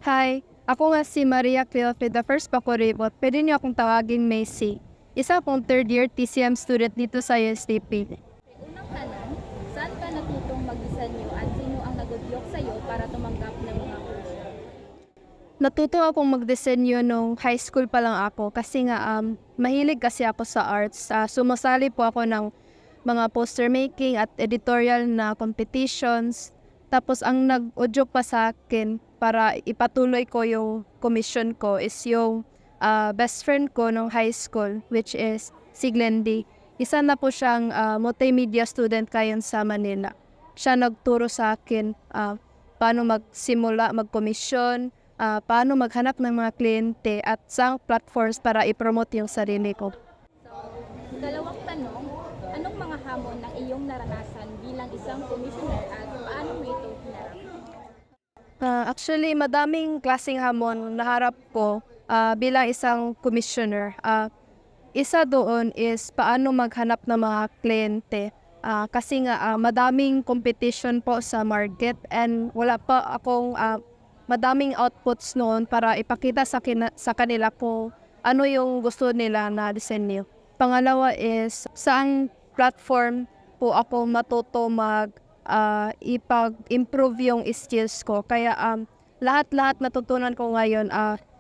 Hi, ako nga si Maria Cleofe, the first Pacoribot. Pwede niyo akong tawagin Macy. Isa akong third year TCM student dito sa USDP. Unang tanong, saan ka natutong mag-disenyo at sino ang nagudyok sa'yo para tumanggap ng mga kurso? Natuto akong magdisenyo nung high school pa lang ako kasi nga mahilig kasi ako sa arts. Sumasali po ako ng mga poster making at editorial na competitions. Tapos ang nag-udyok pa sa akin para ipatuloy ko yung commission ko is yung best friend ko nung high school, which is si Glendy. Isa na po siyang multimedia student ngayon sa Manila. Siya nagturo sa akin paano magsimula, mag-commission, paano maghanap ng mga kliyente at saang platforms para i-promote yung sarili ko. So, dalawang tanong, anong mga hamon ng iyong naranasan bilang isang commissioner at paano mo ito hinarap? Actually, madaming klaseng hamon na harap ko bilang isang commissioner. Isa doon is paano maghanap ng mga kliyente. Kasi nga madaming competition po sa market and wala pa akong madaming outputs noon para ipakita sa kanila kung ano yung gusto nila na disenyo. Pangalawa is saang platform po ako matuto ipag-improve yung skills ko. Kaya lahat-lahat natutunan ko ngayon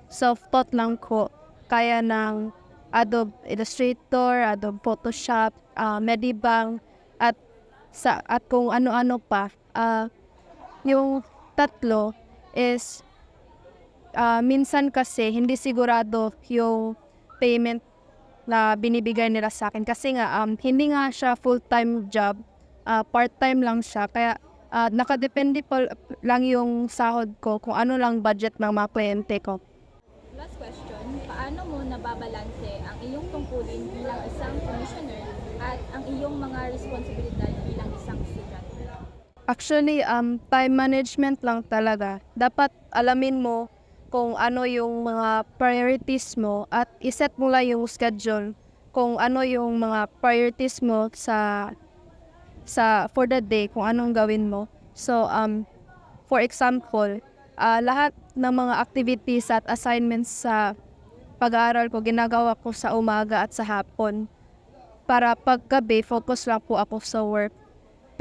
self-taught lang ko. Kaya ng Adobe Illustrator, Adobe Photoshop, Medibang at kung ano-ano pa. Yung tatlo is minsan kasi hindi sigurado yung payment na binibigay nila sa akin kasi nga hindi nga siya full-time job, part-time lang siya kaya nakadepende po lang yung sahod ko kung ano lang budget ng mga kliyente ko. Last question, paano mo nababalanse ang iyong tungkulin bilang isang commissioner at ang iyong mga responsibilidad bilang isang estudyante? Actually, time management lang talaga. Dapat alamin mo kung ano yung mga priorities mo at iset mo lang yung schedule kung ano yung mga priorities mo for the day, kung anong gawin mo. So, for example, lahat ng mga activities at assignments sa pag-aaral ko, ginagawa ko sa umaga at sa hapon. Para paggabi, focus lang po ako sa work.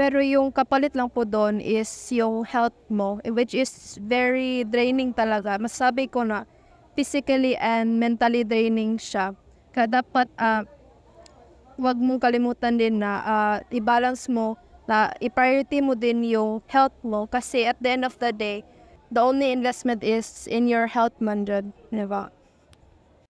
Pero yung kapalit lang po doon is yung health mo, which is very draining talaga. Masabi ko na physically and mentally draining siya. Kaya dapat wag mong kalimutan din na i-balance mo, na i-priority mo din yung health mo. Kasi at the end of the day, the only investment is in your health man dyan. Diba?